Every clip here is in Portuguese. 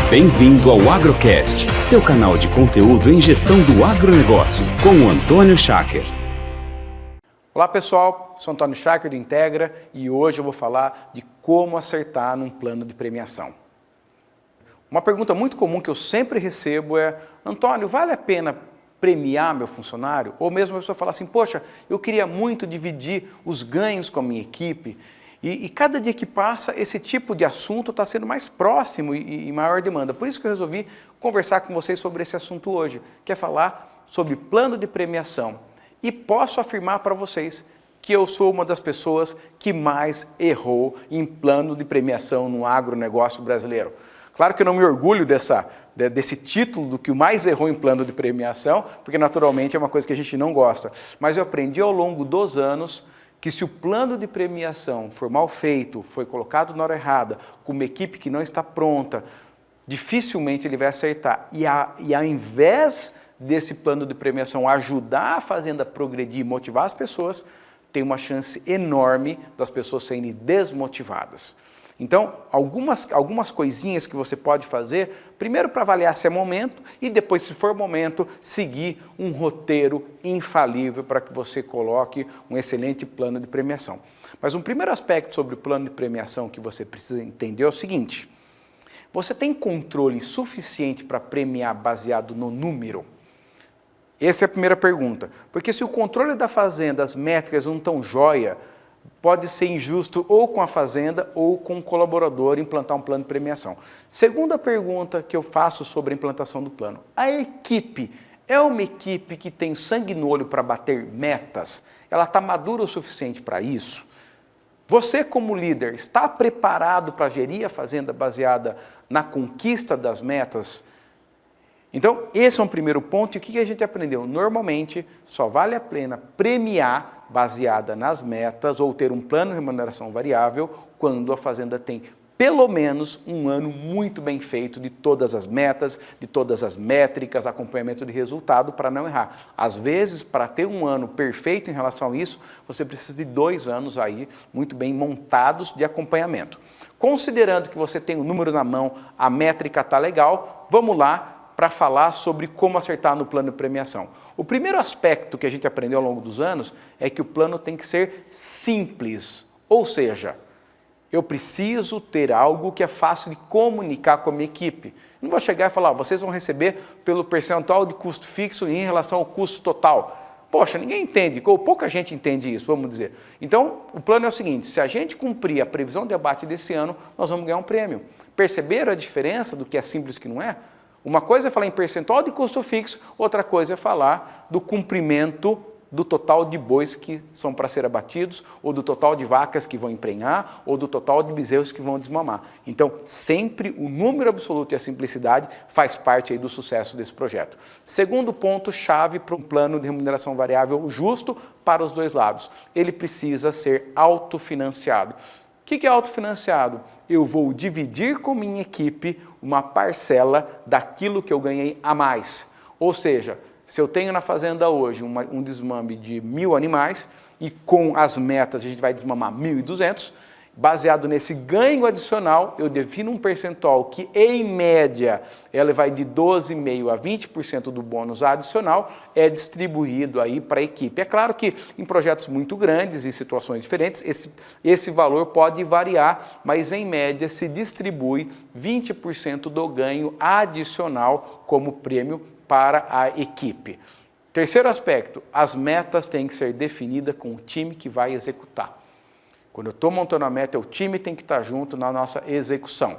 Bem-vindo ao Agrocast, seu canal de conteúdo em gestão do agronegócio, com o Antônio Schacker. Olá pessoal, sou Antônio Schacker do Integra e hoje eu vou falar de como acertar num plano de premiação. Uma pergunta muito comum que eu sempre recebo é: Antônio, vale a pena premiar meu funcionário? Ou mesmo a pessoa fala assim: poxa, eu queria muito dividir os ganhos com a minha equipe. E cada dia que passa, esse tipo de assunto está sendo mais próximo e maior demanda. Por isso que eu resolvi conversar com vocês sobre esse assunto hoje, que é falar sobre plano de premiação. E posso afirmar para vocês que eu sou uma das pessoas que mais errou em plano de premiação no agronegócio brasileiro. Claro que eu não me orgulho desse título do que o mais errou em plano de premiação, porque naturalmente é uma coisa que a gente não gosta. Mas eu aprendi ao longo dos anos que se o plano de premiação for mal feito, foi colocado na hora errada, com uma equipe que não está pronta, dificilmente ele vai acertar. E ao invés desse plano de premiação ajudar a fazenda a progredir e motivar as pessoas, tem uma chance enorme das pessoas serem desmotivadas. Então, algumas coisinhas que você pode fazer, primeiro para avaliar se é momento e depois, se for momento, seguir um roteiro infalível para que você coloque um excelente plano de premiação. Mas um primeiro aspecto sobre o plano de premiação que você precisa entender é o seguinte: você tem controle suficiente para premiar baseado no número? Essa é a primeira pergunta. Porque se o controle da fazenda, as métricas não estão jóia, pode ser injusto ou com a fazenda ou com o colaborador implantar um plano de premiação. Segunda pergunta que eu faço sobre a implantação do plano: a equipe é uma equipe que tem sangue no olho para bater metas? Ela está madura o suficiente para isso? Você, como líder, está preparado para gerir a fazenda baseada na conquista das metas? Então, esse é um primeiro ponto. E o que a gente aprendeu? Normalmente, só vale a pena premiar baseada nas metas ou ter um plano de remuneração variável quando a fazenda tem pelo menos um ano muito bem feito de todas as metas, de todas as métricas, acompanhamento de resultado para não errar. Às vezes, para ter um ano perfeito em relação a isso, você precisa de 2 anos aí muito bem montados de acompanhamento. Considerando que você tem o número na mão, a métrica está legal, vamos lá para falar sobre como acertar no plano de premiação. O primeiro aspecto que a gente aprendeu ao longo dos anos é que o plano tem que ser simples, ou seja, eu preciso ter algo que é fácil de comunicar com a minha equipe. Não vou chegar e falar: vocês vão receber pelo percentual de custo fixo em relação ao custo total. Poxa, ninguém entende, ou pouca gente entende isso, vamos dizer. Então, o plano é o seguinte: se a gente cumprir a previsão de abate desse ano, nós vamos ganhar um prêmio. Perceberam a diferença do que é simples e que não é? Uma coisa é falar em percentual de custo fixo, outra coisa é falar do cumprimento do total de bois que são para ser abatidos, ou do total de vacas que vão emprenhar, ou do total de bezerros que vão desmamar. Então, sempre o número absoluto e a simplicidade faz parte aí do sucesso desse projeto. Segundo ponto chave para um plano de remuneração variável justo para os dois lados: ele precisa ser autofinanciado. O que é autofinanciado? Eu vou dividir com minha equipe uma parcela daquilo que eu ganhei a mais. Ou seja, se eu tenho na fazenda hoje um desmame de 1.000 animais e com as metas a gente vai desmamar 1.200, baseado nesse ganho adicional, eu defino um percentual que, em média, ela vai de 12,5% a 20% do bônus adicional, é distribuído aí para a equipe. É claro que em projetos muito grandes e situações diferentes, esse valor pode variar, mas em média se distribui 20% do ganho adicional como prêmio para a equipe. Terceiro aspecto: as metas têm que ser definidas com o time que vai executar. Quando eu estou montando a meta, o time tem que estar junto na nossa execução.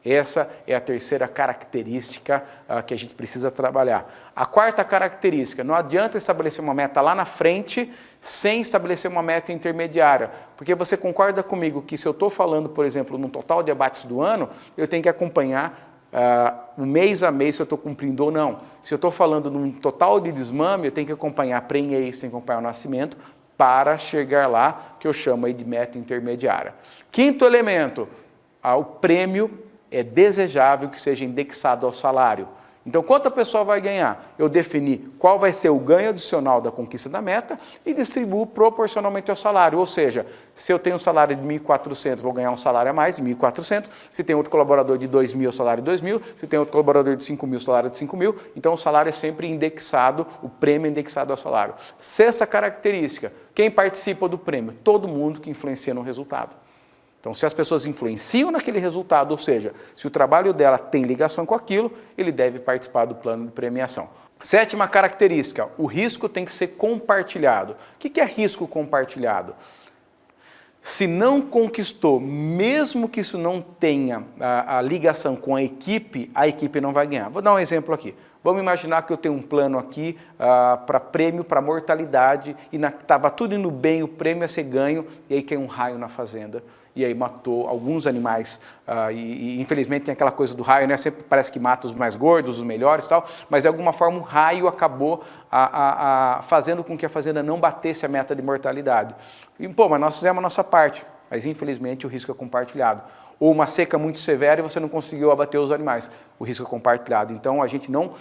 Essa é a terceira característica que a gente precisa trabalhar. A quarta característica: não adianta estabelecer uma meta lá na frente sem estabelecer uma meta intermediária. Porque você concorda comigo que se eu estou falando, por exemplo, num total de abates do ano, eu tenho que acompanhar mês a mês se eu estou cumprindo ou não. Se eu estou falando num total de desmame, eu tenho que acompanhar prenhez, tenho que acompanhar o nascimento, para chegar lá, que eu chamo aí de meta intermediária. Quinto elemento: o prêmio é desejável que seja indexado ao salário. Então, quanto a pessoa vai ganhar? Eu defini qual vai ser o ganho adicional da conquista da meta e distribuo proporcionalmente ao salário. Ou seja, se eu tenho um salário de 1.400, vou ganhar um salário a mais de 1.400. Se tem outro colaborador de 2.000, o salário de 2.000. Se tem outro colaborador de 5.000, o salário de 5.000. Então, o salário é sempre indexado, o prêmio é indexado ao salário. Sexta característica, quem participa do prêmio? Todo mundo que influencia no resultado. Então, se as pessoas influenciam naquele resultado, ou seja, se o trabalho dela tem ligação com aquilo, ele deve participar do plano de premiação. Sétima característica, o risco tem que ser compartilhado. O que é risco compartilhado? Se não conquistou, mesmo que isso não tenha a ligação com a equipe não vai ganhar. Vou dar um exemplo aqui. Vamos imaginar que eu tenho um plano aqui para prêmio, para mortalidade, e estava tudo indo bem, o prêmio ia ser ganho, e aí caiu um raio na fazenda. E aí matou alguns animais, e infelizmente tem aquela coisa do raio, né? Sempre parece que mata os mais gordos, os melhores e tal, mas de alguma forma o raio acabou fazendo com que a fazenda não batesse a meta de mortalidade. E, mas nós fizemos a nossa parte, mas infelizmente o risco é compartilhado. Ou uma seca muito severa e você não conseguiu abater os animais, o risco é compartilhado. Então a gente não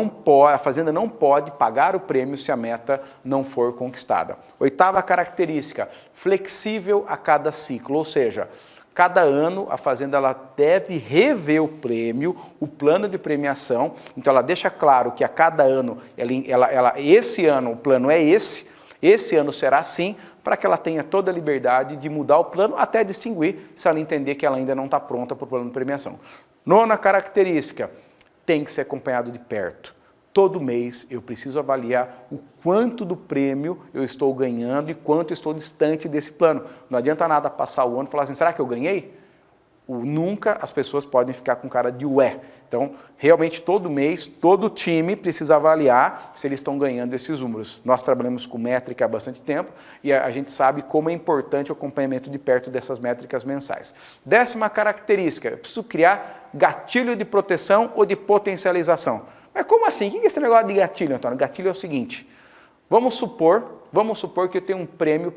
pode, a fazenda não pode pagar o prêmio se a meta não for conquistada. Oitava característica, flexível a cada ciclo, ou seja, cada ano a fazenda ela deve rever o prêmio, o plano de premiação, então ela deixa claro que a cada ano, esse ano o plano é esse ano será assim, para que ela tenha toda a liberdade de mudar o plano, até distinguir se ela entender que ela ainda não está pronta para o plano de premiação. Nona característica, tem que ser acompanhado de perto. Todo mês eu preciso avaliar o quanto do prêmio eu estou ganhando e quanto estou distante desse plano. Não adianta nada passar o ano e falar assim, será que eu ganhei? Nunca as pessoas podem ficar com cara de ué. Então, realmente, todo mês, todo time precisa avaliar se eles estão ganhando esses números. Nós trabalhamos com métrica há bastante tempo e a gente sabe como é importante o acompanhamento de perto dessas métricas mensais. Décima característica, eu preciso criar gatilho de proteção ou de potencialização. Mas como assim? O que é esse negócio de gatilho, Antônio? Gatilho é o seguinte, vamos supor que eu tenho um prêmio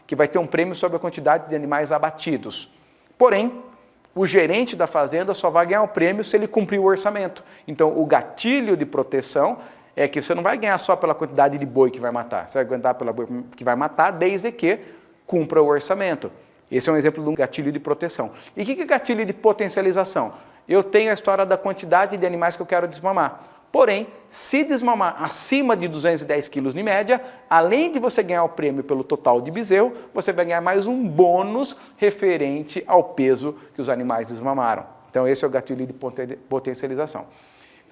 que vai ter um prêmio sobre a quantidade de animais abatidos. Porém, o gerente da fazenda só vai ganhar o prêmio se ele cumprir o orçamento. Então, o gatilho de proteção é que você não vai ganhar só pela quantidade de boi que vai matar, você vai ganhar pela boi que vai matar desde que cumpra o orçamento. Esse é um exemplo de um gatilho de proteção. E o que é gatilho de potencialização? Eu tenho a história da quantidade de animais que eu quero desmamar. Porém, se desmamar acima de 210 quilos em média, além de você ganhar o prêmio pelo total de bezerro, você vai ganhar mais um bônus referente ao peso que os animais desmamaram. Então esse é o gatilho de potencialização.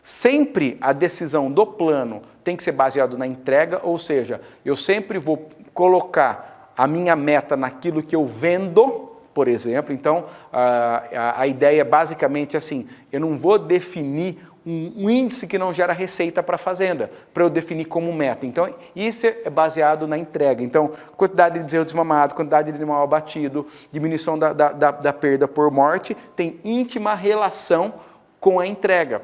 Sempre a decisão do plano tem que ser baseado na entrega, ou seja, eu sempre vou colocar a minha meta naquilo que eu vendo, por exemplo. Então a ideia é basicamente assim, eu não vou definir um índice que não gera receita para a fazenda, para eu definir como meta. Então, isso é baseado na entrega. Então, quantidade de bezerro desmamado, quantidade de animal abatido, diminuição da perda por morte, tem íntima relação com a entrega.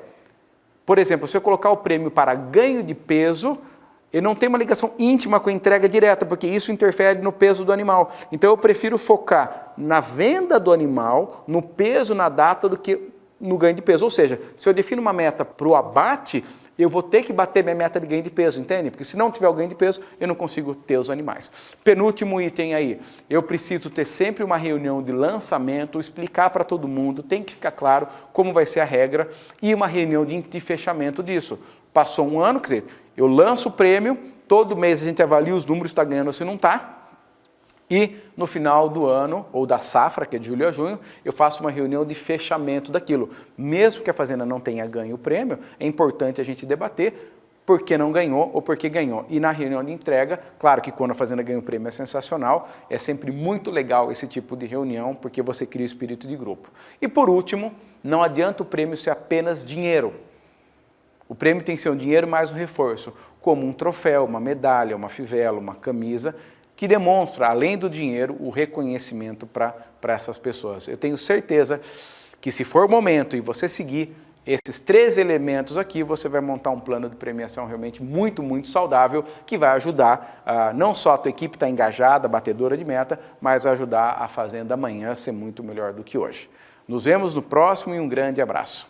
Por exemplo, se eu colocar o prêmio para ganho de peso, ele não tem uma ligação íntima com a entrega direta, porque isso interfere no peso do animal. Então, eu prefiro focar na venda do animal, no peso, na data, do que no ganho de peso. Ou seja, se eu defino uma meta para o abate, eu vou ter que bater minha meta de ganho de peso, entende? Porque se não tiver o ganho de peso, eu não consigo ter os animais. Penúltimo item aí, eu preciso ter sempre uma reunião de lançamento, explicar para todo mundo, tem que ficar claro como vai ser a regra, e uma reunião de fechamento disso. Passou um ano, quer dizer, eu lanço o prêmio, todo mês a gente avalia os números, está ganhando ou se não está, e no final do ano, ou da safra, que é de julho a junho, eu faço uma reunião de fechamento daquilo. Mesmo que a fazenda não tenha ganho o prêmio, é importante a gente debater por que não ganhou ou por que ganhou. E na reunião de entrega, claro que quando a fazenda ganha o prêmio é sensacional, é sempre muito legal esse tipo de reunião, porque você cria o espírito de grupo. E por último, não adianta o prêmio ser apenas dinheiro. O prêmio tem que ser um dinheiro mais um reforço, como um troféu, uma medalha, uma fivela, uma camisa, que demonstra, além do dinheiro, o reconhecimento para essas pessoas. Eu tenho certeza que se for o momento e você seguir esses 3 elementos aqui, você vai montar um plano de premiação realmente muito, muito saudável, que vai ajudar não só a tua equipe estar engajada, batedora de meta, mas vai ajudar a fazenda amanhã a ser muito melhor do que hoje. Nos vemos no próximo e um grande abraço.